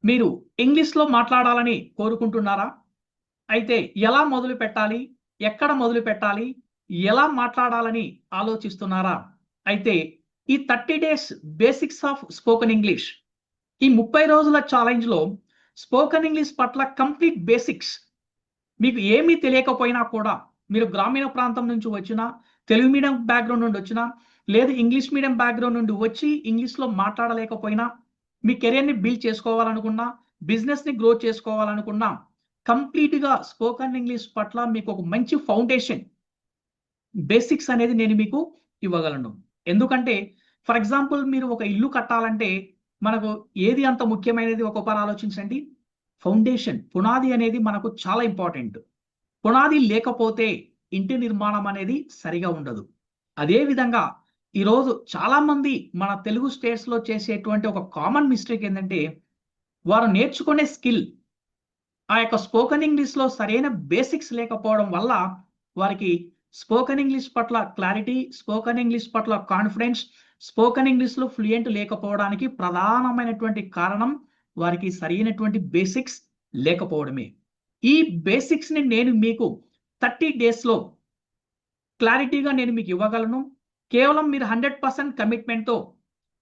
మీరు ఇంగ్లీష్‌లో మాట్లాడాలని కోరుకుంటున్నారా? అయితే ఎలా మొదలు పెట్టాలి? ఎక్కడ మొదలు పెట్టాలి? ఎలా మాట్లాడాలని ఆలోచిస్తున్నారా? అయితే ఈ 30 days basics of spoken English ఈ 30 రోజుల ఛాలెంజ్‌లో స్పోకెన్ ఇంగ్లీష్ పట్ల కంప్లీట్ బేసిక్స్ మీకు ఏమీ తెలియకపోయినా కూడా మీరు గ్రామీణ ప్రాంతం నుంచి వచ్చినా, తెలుగు మీడియం బ్యాక్‌గ్రౌండ్ నుండి వచ్చినా, లేదు ఇంగ్లీష్ మీడియం బ్యాక్‌గ్రౌండ్ నుండి వచ్చి ఇంగ్లీష్‌లో మాట్లాడలేకపోయినా, మీ కెరియర్‌ని బిల్డ్ చేసుకోవాలనుకున్నా, బిజినెస్‌ని గ్రో చేసుకోవాలనుకున్నా, కంప్లీట్‌గా స్పోకెన్ ఇంగ్లీష్ పట్ల మీకు ఒక మంచి ఫౌండేషన్, బేసిక్స్ అనేది నేను మీకు ఇవ్వగలను. ఎందుకంటే ఫర్ ఎగ్జాంపుల్ మీరు ఒక ఇల్లు కట్టాలంటే మనకు ఏది అంత ముఖ్యమైనది ఒకసారి ఆలోచించండి. ఫౌండేషన్, పునాది అనేది మనకు చాలా ఇంపార్టెంట్. పునాది లేకపోతే ఇంటి నిర్మాణం అనేది సరిగా ఉండదు. అదే విధంగా ఈరోజు చాలామంది మన తెలుగు స్టేట్స్‌లో చేసేటువంటి ఒక కామన్ మిస్టేక్ ఏందంటే, వారు నేర్చుకునే స్కిల్ ఆ యొక్క స్పోకెన్ ఇంగ్లీష్‌లో సరైన బేసిక్స్ లేకపోవడం వల్ల వారికి స్పోకెన్ ఇంగ్లీష్ పట్ల క్లారిటీ, స్పోకెన్ ఇంగ్లీష్ పట్ల కాన్ఫిడెన్స్, స్పోకెన్ ఇంగ్లీష్‌లో ఫ్లూయెంట్ లేకపోవడానికి ప్రధానమైనటువంటి కారణం వారికి సరైనటువంటి బేసిక్స్ లేకపోవడమే. ఈ బేసిక్స్‌ని నేను మీకు 30 డేస్‌లో క్లారిటీగా నేను మీకు ఇవ్వగలను. కేవలం మీరు 100% కమిట్మెంట్‌తో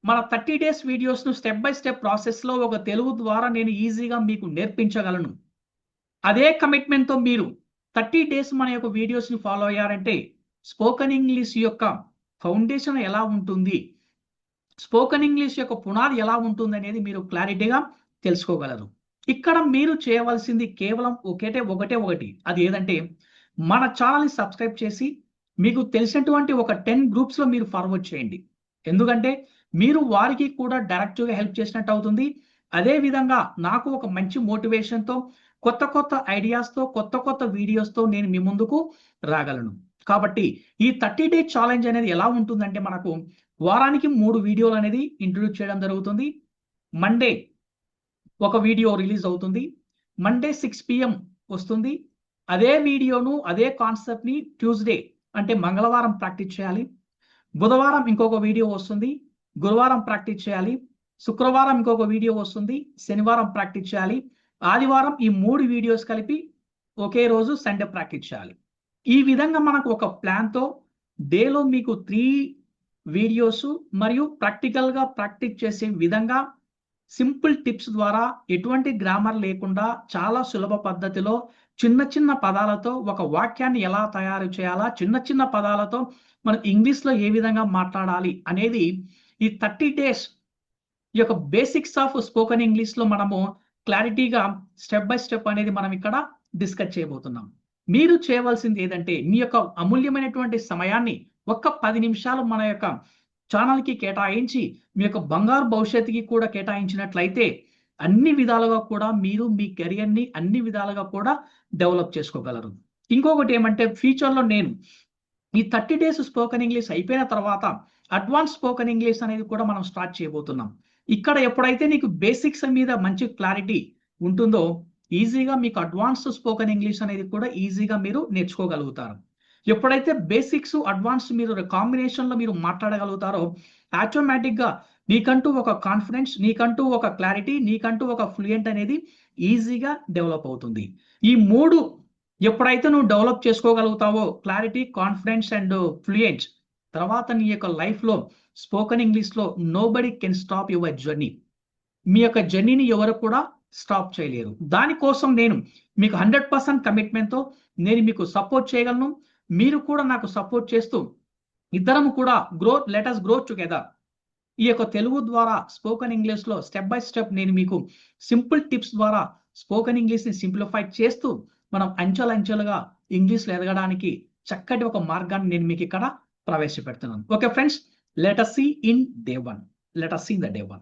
మన 30 డేస్ వీడియోస్‌ను స్టెప్ బై స్టెప్ ప్రాసెస్‌లో ఒక తెలుగు ద్వారా నేను ఈజీగా మీకు నేర్పించగలను. అదే కమిట్మెంట్‌తో మీరు 30 డేస్ మన యొక్క వీడియోస్‌ని ఫాలో అయ్యారంటే స్పోకెన్ ఇంగ్లీష్ యొక్క ఫౌండేషన్ ఎలా ఉంటుంది? స్పోకెన్ ఇంగ్లీష్ యొక్క పునాది ఎలా ఉంటుందనేది మీరు క్లారిటీగా తెలుసుకోగలరు. ఇక్కడ మీరు చేయవలసింది కేవలం ఒకటే ఒకటి. అది ఏదంటే మన ఛానెల్‌ని సబ్స్క్రైబ్ చేసి మీకు తెలిసినటువంటి ఒక 10 గ్రూప్స్‌లో మీరు ఫార్వర్డ్ చేయండి. ఎందుకంటే మీరు వారికి కూడా డైరెక్ట్‌గా హెల్ప్ చేసినట్టు అవుతుంది. అదే విధంగా నాకు ఒక మంచి మోటివేషన్‌తో కొత్త ఐడియాస్‌తో, కొత్త వీడియోస్‌తో నేను మీ ముందుకు రాగలను. కాబట్టి ఈ 30 డే ఛాలెంజ్ అనేది ఎలా ఉంటుందంటే మనకు వారానికి 3 వీడియోలు అనేది ఇంట్రొడ్యూస్ చేయడం జరుగుతుంది. మండే ఒక వీడియో రిలీజ్ అవుతుంది. మండే 6 PM వస్తుంది. అదే వీడియోను, అదే కాన్సెప్ట్‌ని ట్యూస్‌డే అంటే మంగళవారం ప్రాక్టీస్ చేయాలి. బుధవారం ఇంకొక వీడియో వస్తుంది. గురువారం ప్రాక్టీస్ చేయాలి. శుక్రవారం ఇంకొక వీడియో వస్తుంది. శనివారం ప్రాక్టీస్ చేయాలి. ఆదివారం ఈ 3 వీడియోస్ కలిపి ఒకే రోజు సండే ప్రాక్టీస్ చేయాలి. ఈ విధంగా మనకు ఒక ప్లాన్‌తో డేలో మీకు 3 వీడియోస్ మరియు ప్రాక్టికల్‌గా ప్రాక్టీస్ చేసే విధంగా సింపుల్ టిప్స్ ద్వారా ఎటువంటి గ్రామర్ లేకుండా చాలా సులభ పద్ధతిలో చిన్న పదాలతో ఒక వాక్యాన్ని ఎలా తయారు చేయాలా, చిన్న పదాలతో మనం ఇంగ్లీష్‌లో ఏ విధంగా మాట్లాడాలి అనేది ఈ 30 డేస్ ఈ యొక్క బేసిక్స్ ఆఫ్ స్పోకెన్ ఇంగ్లీష్‌లో మనము క్లారిటీగా స్టెప్ బై స్టెప్ అనేది మనం ఇక్కడ డిస్కస్ చేయబోతున్నాం. మీరు చేయవలసింది ఏదంటే మీ యొక్క అమూల్యమైనటువంటి సమయాన్ని ఒక్క 10 నిమిషాలు మన యొక్క ఛానెల్‌కి కేటాయించి మీ యొక్క బంగారు భవిష్యత్తుకి కూడా కేటాయించినట్లయితే అన్ని విధాలుగా కూడా మీరు మీ కెరియర్‌ని అన్ని విధాలుగా కూడా డెవలప్ చేసుకోగలరు. ఇంకొకటి ఏమంటే ఫ్యూచర్‌లో నేను ఈ 30 డేస్ స్పోకెన్ ఇంగ్లీష్ అయిపోయిన తర్వాత అడ్వాన్స్ స్పోకెన్ ఇంగ్లీష్ అనేది కూడా మనం స్టార్ట్ చేయబోతున్నాం. ఇక్కడ ఎప్పుడైతే నీకు బేసిక్స్ మీద మంచి క్లారిటీ ఉంటుందో ఈజీగా మీకు అడ్వాన్స్ స్పోకెన్ ఇంగ్లీష్ అనేది కూడా ఈజీగా మీరు నేర్చుకోగలుగుతారు. ఎప్పుడైతే బేసిక్స్, అడ్వాన్స్ మీరు కాంబినేషన్‌లో మీరు మాట్లాడగలుగుతారో ఆటోమేటిక్‌గా నీకంటూ ఒక కాన్ఫిడెన్స్, నీకంటూ ఒక క్లారిటీ, నీకంటూ ఒక ఫ్లూయెంట్ అనేది ఈజీగా డెవలప్ అవుతుంది. ఈ 3 ఎప్పుడైతే నువ్వు డెవలప్ చేసుకోగలుగుతావో క్లారిటీ, కాన్ఫిడెన్స్ అండ్ ఫ్లూయెంట్ తర్వాత నీ యొక్క లైఫ్‌లో స్పోకెన్ ఇంగ్లీష్‌లో nobody can stop your journey. మీ యొక్క జర్నీని ఎవరు కూడా స్టాప్ చేయలేరు. దానికోసం నేను మీకు 100% కమిట్మెంట్‌తో నేను మీకు సపోర్ట్ చేయగలను. మీరు కూడా నాకు సపోర్ట్ చేస్తూ ఇద్దరం కూడా లెట్ అస్ గ్రో టుగెదర్. ఈ యొక్క తెలుగు ద్వారా స్పోకెన్ ఇంగ్లీష్‌లో స్టెప్ బై స్టెప్ నేను మీకు సింపుల్ టిప్స్ ద్వారా స్పోకెన్ ఇంగ్లీష్‌ని సింప్లిఫై చేస్తూ మనం అంచెలంచెలుగా ఇంగ్లీష్‌లో ఎదగడానికి చక్కటి ఒక మార్గాన్ని నేను మీకు ఇక్కడ ప్రవేశపెడుతున్నాను. Okay friends, let us see in day 1. Let us see in the day 1.